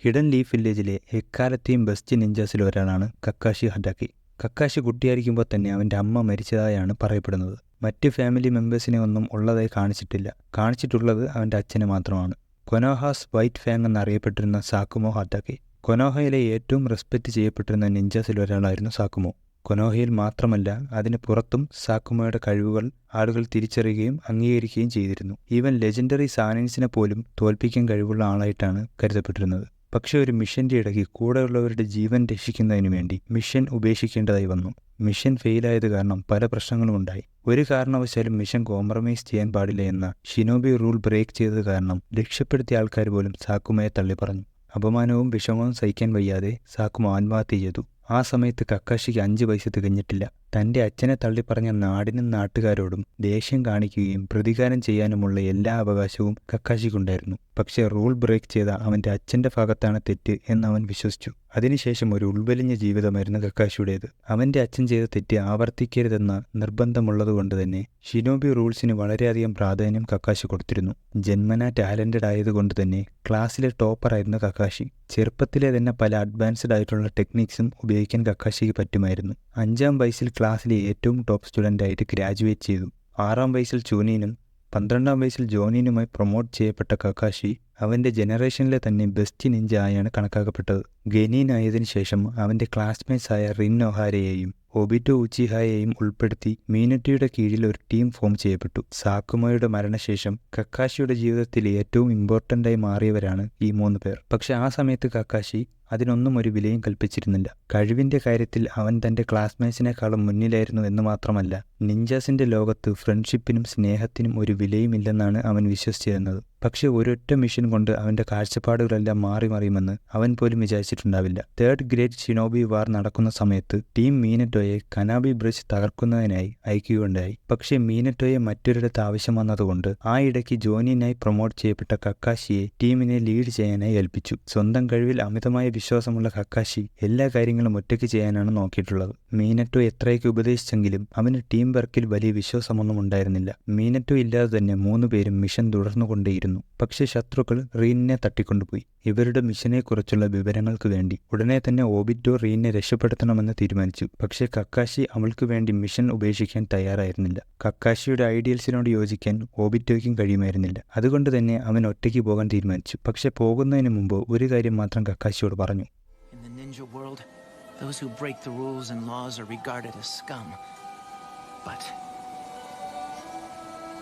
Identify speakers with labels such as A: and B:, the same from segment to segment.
A: Hidden leaf വില്ലേജിലെ എക്കാലത്തെയും best നിഞ്ചാസിൽ ഒരാളാണ് കക്കാഷി ഹഡാക്കി. കക്കാഷി കുട്ടിയായിരിക്കുമ്പോൾ തന്നെ അവൻ്റെ അമ്മ മരിച്ചതായാണ് പറയപ്പെടുന്നത്. മറ്റ് ഫാമിലി മെമ്പേഴ്സിനെ ഒന്നും ഉള്ളതായി കാണിച്ചിട്ടില്ല. കാണിച്ചിട്ടുള്ളത് അവൻ്റെ അച്ഛനെ മാത്രമാണ്. കൊനോഹാസ് വൈറ്റ് ഫാങ് എന്നറിയപ്പെട്ടിരുന്ന സാക്കുമോ ഹഡാക്കി. കൊനോഹയിലെ ഏറ്റവും റെസ്പെക്റ്റ് ചെയ്യപ്പെട്ടിരുന്ന നിഞ്ചാസിൽ ഒരാളായിരുന്നു സാക്കുമോ. കൊനോഹയിൽ മാത്രമല്ല അതിന് പുറത്തും സാക്കുമോയുടെ കഴിവുകൾ ആളുകൾ തിരിച്ചറിയുകയും അംഗീകരിക്കുകയും ചെയ്തിരുന്നു. ഈവൻ ലെജൻഡറി സാനൻസിനെ പോലും തോൽപ്പിക്കാൻ കഴിവുള്ള ആളായിട്ടാണ് കരുതപ്പെട്ടിരുന്നത്. പക്ഷേ ഒരു മിഷന്റെ ഇടയ്ക്ക് കൂടെയുള്ളവരുടെ ജീവൻ രക്ഷിക്കുന്നതിനു വേണ്ടി മിഷൻ ഉപേക്ഷിക്കേണ്ടതായി വന്നു. മിഷൻ ഫെയിലായത് കാരണം പല പ്രശ്നങ്ങളും ഉണ്ടായി. ഒരു കാരണവശാലും മിഷൻ കോംപ്രമൈസ് ചെയ്യാൻ പാടില്ല എന്ന ഷിനോബി റൂൾ ബ്രേക്ക് ചെയ്തത് കാരണം രക്ഷപ്പെടുത്തിയ ആൾക്കാർ പോലും സാക്കുമോയെ തള്ളിപ്പറഞ്ഞു. അപമാനവും വിഷമവും സഹിക്കാൻ വയ്യാതെ സാക്കുമോ ആത്മഹത്യ ചെയ്തു. ആ സമയത്ത് കക്കാഷിക്ക് 5 വയസ്സ് തികഞ്ഞിട്ടില്ല. തൻ്റെ അച്ഛനെ തള്ളിപ്പറഞ്ഞ നാടിനും നാട്ടുകാരോടും ദേഷ്യം കാണിക്കുകയും പ്രതികാരം ചെയ്യാനുമുള്ള എല്ലാ അവകാശവും കക്കാഷിക്കുണ്ടായിരുന്നു. പക്ഷേ റൂൾ ബ്രേക്ക് ചെയ്ത അവൻ്റെ അച്ഛൻ്റെ ഭാഗത്താണ് തെറ്റ് എന്ന് അവൻ വിശ്വസിച്ചു. അതിനുശേഷം ഒരു ഉൾവലിഞ്ഞ ജീവിതമായിരുന്നു കക്കാഷിയുടേത്. അവൻ്റെ അച്ഛൻ ചെയ്ത തെറ്റ് ആവർത്തിക്കരുതെന്ന നിർബന്ധമുള്ളതുകൊണ്ട് തന്നെ ഷിനോബി റൂൾസിന് വളരെയധികം പ്രാധാന്യം കക്കാഷി കൊടുത്തിരുന്നു. ജന്മനാ ടാലൻറ്റഡ് ആയതുകൊണ്ട് തന്നെ ക്ലാസ്സിലെ ടോപ്പറായിരുന്നു കക്കാഷി. ചെറുപ്പത്തിലെ തന്നെ പല അഡ്വാൻസ്ഡ് ആയിട്ടുള്ള ടെക്നിക്സും ഉപയോഗിക്കാൻ കക്കാഷിക്ക് പറ്റുമായിരുന്നു. 5-ാം വയസ്സിൽ ക്ലാസ്സിലെ ഏറ്റവും ടോപ്പ് സ്റ്റുഡൻ്റായിട്ട് ഗ്രാജുവേറ്റ് ചെയ്തു. 6-ാം വയസ്സിൽ ചൂനീനും 12-ാം വയസ്സിൽ ജോനീനുമായി പ്രൊമോട്ട് ചെയ്യപ്പെട്ട കക്കാഷി അവൻ്റെ ജനറേഷനിലെ തന്നെ ബെസ്റ്റ് നിഞ്ച ആയാണ് കണക്കാക്കപ്പെട്ടത്. ഗനീൻ ആയതിനു ശേഷം അവൻ്റെ ക്ലാസ്മേറ്റ്സ് ആയ റിൻ ഒഹാരയെയും ഒബിറ്റോ ഉച്ചിഹായെയും ഉൾപ്പെടുത്തി മീനറ്റിയുടെ കീഴിൽ ഒരു ടീം ഫോം ചെയ്യപ്പെട്ടു. സാക്കുമോയുടെ മരണശേഷം കക്കാഷിയുടെ ജീവിതത്തിൽ ഏറ്റവും ഇമ്പോർട്ടൻ്റായി മാറിയവരാണ് ഈ 3 പേർ. പക്ഷെ ആ സമയത്ത് കക്കാഷി അതിനൊന്നും ഒരു വിലയും കൽപ്പിച്ചിരുന്നില്ല. കഴിവിൻ്റെ കാര്യത്തിൽ അവൻ തൻ്റെ ക്ലാസ്മേറ്റ്സിനേക്കാളും മുന്നിലായിരുന്നു എന്ന് മാത്രമല്ല, നിഞ്ചാസിൻ്റെ ലോകത്ത് ഫ്രണ്ട്ഷിപ്പിനും സ്നേഹത്തിനും ഒരു വിലയുമില്ലെന്നാണ് അവൻ വിശ്വസിച്ചിരുന്നത്. പക്ഷെ ഒരൊറ്റ മിഷൻ കൊണ്ട് അവൻ്റെ കാഴ്ചപ്പാടുകളെല്ലാം മാറിമറിയുമെന്ന് അവൻ പോലും വിചാരിച്ചിട്ടുണ്ടാവില്ല. 3rd ഗ്രേറ്റ് ഷിനോബി വാർ നടക്കുന്ന സമയത്ത് ടീം മീനറ്റോയെ കനാബി ബ്രിഡ്ജ് തകർക്കുന്നതിനായി അയക്കുകയുണ്ടായി. പക്ഷേ മീനറ്റോയെ മറ്റൊരിടത്ത് ആവശ്യം വന്നതുകൊണ്ട് ആ ഇടയ്ക്ക് ജോനിനായി പ്രൊമോട്ട് ചെയ്യപ്പെട്ട കക്കാഷിയെ ടീമിനെ ലീഡ് ചെയ്യാനായി ഏൽപ്പിച്ചു. സ്വന്തം കഴിവിൽ അമിതമായ വിശ്വാസമുള്ള കക്കാഷി എല്ലാ കാര്യങ്ങളും ഒറ്റയ്ക്ക് ചെയ്യാനാണ് നോക്കിയിട്ടുള്ളത്. മീനറ്റോ എത്രയൊക്കെ ഉപദേശിച്ചെങ്കിലും അവന് ടീം വർക്കിൽ വലിയ വിശ്വാസമൊന്നും ഉണ്ടായിരുന്നില്ല. മീനറ്റോ ഇല്ലാതെ തന്നെ 3 പേരും മിഷൻ തുടർന്നുകൊണ്ടേയിരുന്നു. പക്ഷേ ശത്രുക്കൾ റീനിനെ തട്ടിക്കൊണ്ടുപോയി. ഇവരുടെ മിഷനെക്കുറിച്ചുള്ള വിവരങ്ങൾക്ക് വേണ്ടി ഉടനെ തന്നെ ഒബിറ്റോ റീനിനെ രക്ഷപ്പെടുത്തണമെന്ന് തീരുമാനിച്ചു. പക്ഷേ കക്കാഷി അവൾക്ക് വേണ്ടി മിഷൻ ഉപേക്ഷിക്കാൻ തയ്യാറായിരുന്നില്ല. കക്കാഷിയുടെ ഐഡിയൽസിനോട് യോജിക്കാൻ ഒബിറ്റോയ്ക്കും കഴിയുമായിരുന്നില്ല. അതുകൊണ്ട് തന്നെ അവൻ ഒറ്റയ്ക്ക് പോകാൻ തീരുമാനിച്ചു. പക്ഷെ പോകുന്നതിന് മുമ്പ് ഒരു കാര്യം മാത്രം കക്കാഷിയോട് പറഞ്ഞു.
B: In the ninja world, those who break the rules and laws are regarded as scum. But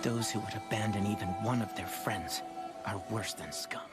B: those who would abandon even one of their friends are worse than scum.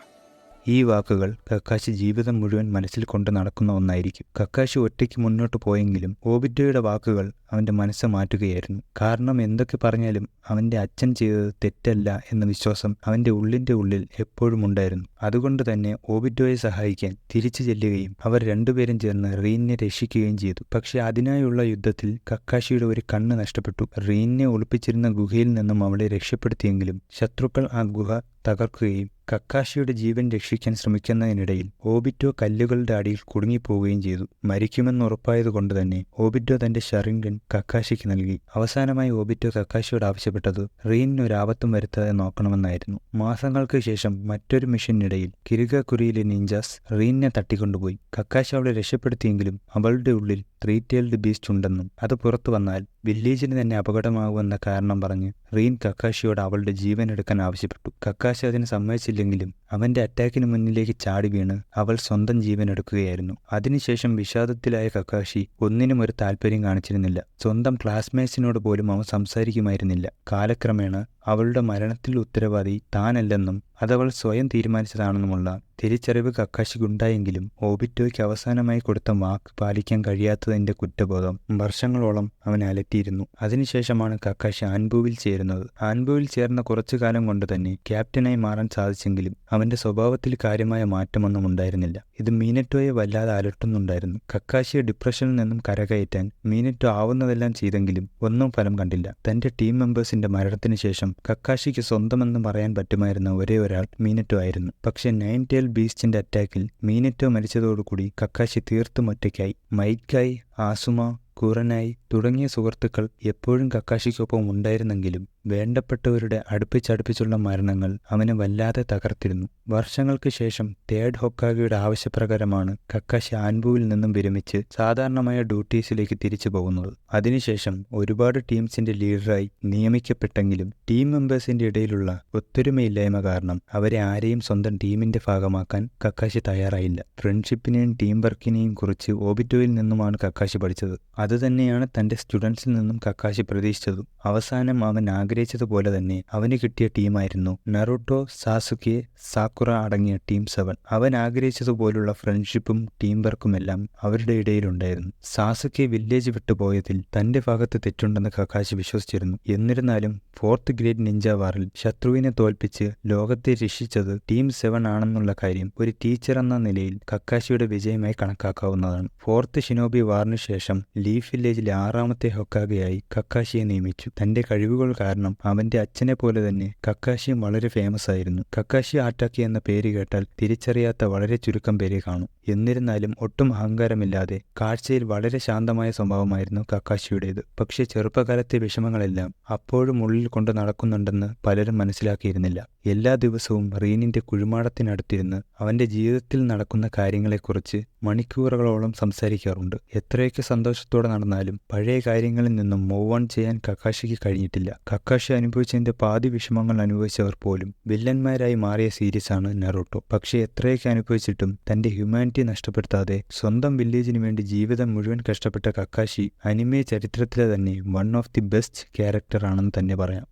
A: ഈ വാക്കുകൾ കക്കാഷി ജീവിതം മുഴുവൻ മനസ്സിൽ കൊണ്ട് നടക്കുന്ന ഒന്നായിരിക്കും. കക്കാഷി ഒറ്റയ്ക്ക് മുന്നോട്ട് പോയെങ്കിലും ഒബിറ്റോയുടെ വാക്കുകൾ അവൻ്റെ മനസ്സ് മാറ്റുകയായിരുന്നു. കാരണം എന്തൊക്കെ പറഞ്ഞാലും അവൻ്റെ അച്ഛൻ ചെയ്തത് തെറ്റല്ല എന്ന വിശ്വാസം അവൻ്റെ ഉള്ളിൻ്റെ ഉള്ളിൽ എപ്പോഴും ഉണ്ടായിരുന്നു. അതുകൊണ്ട് തന്നെ ഒബിറ്റോയെ സഹായിക്കാൻ തിരിച്ചു ചെല്ലുകയും അവർ 2 പേരും ചേർന്ന് റീനിനെ രക്ഷിക്കുകയും ചെയ്തു. പക്ഷെ അതിനായുള്ള യുദ്ധത്തിൽ കക്കാഷിയുടെ ഒരു കണ്ണ് നഷ്ടപ്പെട്ടു. റീനിനെ ഒളിപ്പിച്ചിരുന്ന ഗുഹയിൽ നിന്നും അവളെ രക്ഷപ്പെടുത്തിയെങ്കിലും ശത്രുക്കൾ ആ ഗുഹ തകർക്കുകയും കക്കാഷിയുടെ ജീവൻ രക്ഷിക്കാൻ ശ്രമിക്കുന്നതിനിടയിൽ ഒബിറ്റോ കല്ലുകളുടെ അടിയിൽ കുടുങ്ങിപ്പോവുകയും ചെയ്തു. മരിക്കുമെന്ന് ഉറപ്പായതുകൊണ്ട് തന്നെ ഒബിറ്റോ തന്റെ ഷറിംഗൻ കക്കാഷിക്ക് നൽകി. അവസാനമായി ഒബിറ്റോ കക്കാഷിയോട് ആവശ്യപ്പെട്ടത് റീനിന് ഒരു ആപത്തും വരുത്താതെ നോക്കണമെന്നായിരുന്നു. മാസങ്ങൾക്ക് ശേഷം മറ്റൊരു മിഷനിടയിൽ കിരിഗാക്കുരിയിലെ നിഞ്ചാസ് റീനിനെ തട്ടിക്കൊണ്ടുപോയി. കക്കാഷി അവളെ രക്ഷപ്പെടുത്തിയെങ്കിലും അവളുടെ ഉള്ളിൽ 3-tailed ബീസ്റ്റ് ഉണ്ടെന്നും അത് പുറത്തു വന്നാൽ വില്ലേജിന് തന്നെ അപകടമാകുമെന്ന കാരണം പറഞ്ഞ് റീൻ കക്കാഷിയോട് അവളുടെ ജീവൻ എടുക്കാൻ ആവശ്യപ്പെട്ടു. കക്കാഷി അതിന് സമ്മതിച്ചില്ലെങ്കിലും അവന്റെ അറ്റാക്കിന് മുന്നിലേക്ക് ചാടി വീണ് അവൾ സ്വന്തം ജീവൻ എടുക്കുകയായിരുന്നു. അതിനുശേഷം വിഷാദത്തിലായ കക്കാഷി ഒന്നിനും ഒരു താല്പര്യം കാണിച്ചിരുന്നില്ല. സ്വന്തം ക്ലാസ്മേറ്റ്സിനോട് പോലും അവൻ സംസാരിക്കുമായിരുന്നില്ല. കാലക്രമേണ അവളുടെ മരണത്തിൽ ഉത്തരവാദി താനല്ലെന്നും അതവൾ സ്വയം തീരുമാനിച്ചതാണെന്നുമുള്ള തിരിച്ചറിവ് കക്കാഷിക്കുണ്ടായെങ്കിലും ഒബിറ്റോയ്ക്ക് അവസാനമായി കൊടുത്ത വാക്ക് പാലിക്കാൻ കഴിയാത്തതിന്റെ കുറ്റബോധം വർഷങ്ങളോളം അവനെ അലട്ടിയിരുന്നു. അതിനുശേഷമാണ് കക്കാഷി ആൻബുവിൽ ചേരുന്നത്. ആൻബുവിൽ ചേർന്ന കുറച്ചു കാലം കൊണ്ട് തന്നെ ക്യാപ്റ്റനായി മാറാൻ സാധിച്ചെങ്കിലും അവന്റെ സ്വഭാവത്തിൽ കാര്യമായ മാറ്റമൊന്നും ഉണ്ടായിരുന്നില്ല. ഇത് മീനറ്റോയെ വല്ലാതെ അലട്ടുന്നുണ്ടായിരുന്നു. കക്കാഷിയെ ഡിപ്രഷനിൽ നിന്നും കരകയറ്റാൻ മീനറ്റോ ആവുന്നതെല്ലാം ചെയ്തെങ്കിലും ഒന്നും ഫലം കണ്ടില്ല. തന്റെ ടീം മെമ്പേഴ്സിന്റെ മരണത്തിന് ശേഷം കക്കാഷിക്ക് സ്വന്തമെന്ന് പറയാൻ പറ്റുമായിരുന്ന ഒരേ ഒരാൾ മീനറ്റോ ആയിരുന്നു. പക്ഷെ 9-tailed ബീസ്റ്റിന്റെ അറ്റാക്കിൽ മീനറ്റോ മരിച്ചതോടുകൂടി കക്കാഷി തീർത്തും ഒറ്റയ്ക്കായി. മൈക്കായി, ആസുമ, കുറനായി തുടങ്ങിയ സുഹൃത്തുക്കൾ എപ്പോഴും കക്കാഷിക്കൊപ്പം ഉണ്ടായിരുന്നെങ്കിലും വേണ്ടപ്പെട്ടവരുടെ അടുപ്പിച്ചടുപ്പിച്ചുള്ള മരണങ്ങൾ അവനെ വല്ലാതെ തകർത്തിരുന്നു. വർഷങ്ങൾക്ക് ശേഷം തേർഡ് ഹൊക്കാഗെയുടെ ആവശ്യപ്രകാരമാണ് കക്കാശി ആൻബുവിൽ നിന്നും വിരമിച്ച് സാധാരണമായ ഡ്യൂട്ടീസിലേക്ക് തിരിച്ചു പോകുന്നത്. അതിനുശേഷം ഒരുപാട് ടീംസിന്റെ ലീഡറായി നിയമിക്കപ്പെട്ടെങ്കിലും ടീം മെമ്പേഴ്സിന്റെ ഇടയിലുള്ള ഒത്തൊരുമയില്ലായ്മ കാരണം അവരെ ആരെയും സ്വന്തം ടീമിന്റെ ഭാഗമാക്കാൻ കക്കാശി തയ്യാറായില്ല. ഫ്രണ്ട്ഷിപ്പിനെയും ടീം വർക്കിനെയും കുറിച്ച് ഓബിറ്റോയിൽ നിന്നുമാണ് കക്കാശി പഠിച്ചത്. അതുതന്നെയാണ് തന്റെ സ്റ്റുഡൻസിൽ നിന്നും കക്കാശി പ്രതീക്ഷിച്ചതും. അവസാനം അവൻ ആഗ്രഹിച്ചതുപോലെ തന്നെ അവന് കിട്ടിയ ടീമായിരുന്നു നറൂട്ടോ, സാസുകെ, സാക്കുറ അടങ്ങിയ ടീം 7. അവൻ ആഗ്രഹിച്ചതുപോലുള്ള ഫ്രണ്ട്ഷിപ്പും ടീം വർക്കുമെല്ലാം അവരുടെ ഇടയിലുണ്ടായിരുന്നു. സാസുകെ വില്ലേജ് വിട്ടുപോയതിൽ തന്റെ ഭാഗത്ത് തെറ്റുണ്ടെന്ന് കക്കാശി വിശ്വസിച്ചിരുന്നു. എന്നിരുന്നാലും 4th ഗ്രേഡ് നിഞ്ച വാറിൽ ശത്രുവിനെ തോൽപ്പിച്ച് ലോകത്തെ രക്ഷിച്ചത് ടീം 7 ആണെന്നുള്ള കാര്യം ഒരു ടീച്ചർ എന്ന നിലയിൽ കക്കാശിയുടെ വിജയമായി കണക്കാക്കാവുന്നതാണ്. 4th ഷിനോബി വാറിനു ശേഷം ലീഫ് വില്ലേജിലെ 6ാമത്തെ ഹൊക്കാഗെയായി കക്കാശിയെ നിയമിച്ചു. തന്റെ കഴിവുകൾ കാരണം അവന്റെ അച്ഛനെ പോലെ തന്നെ കക്കാശിയും വളരെ ഫേമസ് ആയിരുന്നു. കക്കാശി ആറ്റാക്കി എന്ന പേര് കേട്ടാൽ തിരിച്ചറിയാത്ത വളരെ ചുരുക്കം പേരെ കാണും. എന്നിരുന്നാലും ഒട്ടും അഹങ്കാരമില്ലാതെ കാഴ്ചയിൽ വളരെ ശാന്തമായ സ്വഭാവമായിരുന്നു കക്കാശിയുടേത്. പക്ഷേ ചെറുപ്പകാലത്തെ വിഷമങ്ങളെല്ലാം അപ്പോഴും ഉള്ളിൽ കൊണ്ട് നടക്കുന്നുണ്ടെന്ന് പലരും മനസ്സിലാക്കിയിരുന്നില്ല. എല്ലാ ദിവസവും റീനിന്റെ കുഴിമാടത്തിനടുത്തിരുന്ന് അവന്റെ ജീവിതത്തിൽ നടക്കുന്ന കാര്യങ്ങളെക്കുറിച്ച് മണിക്കൂറുകളോളം സംസാരിക്കാറുണ്ട്. എത്രയൊക്കെ സന്തോഷത്തോടെ നടന്നാലും പഴയ കാര്യങ്ങളിൽ നിന്നും മൂവ് ഓൺ ചെയ്യാൻ കക്കാശിക്ക് കഴിഞ്ഞിട്ടില്ല. കക്കാശി അനുഭവിച്ചതിന്റെ പാതി വിഷമങ്ങൾ അനുഭവിച്ചവർ പോലും വില്ലന്മാരായി മാറിയ സീരീസാണ് നറൂട്ടോ. പക്ഷേ എത്രയൊക്കെ അനുഭവിച്ചിട്ടും തന്റെ ഹ്യൂമാനിറ്റി നഷ്ടപ്പെടുത്താതെ സ്വന്തം വില്ലേജിനു വേണ്ടി ജീവിതം മുഴുവൻ കഷ്ടപ്പെട്ട കക്കാശി അനിമെ ചരിത്രത്തിലെ തന്നെ one of the best character ആണെന്ന് തന്നെ പറയാം.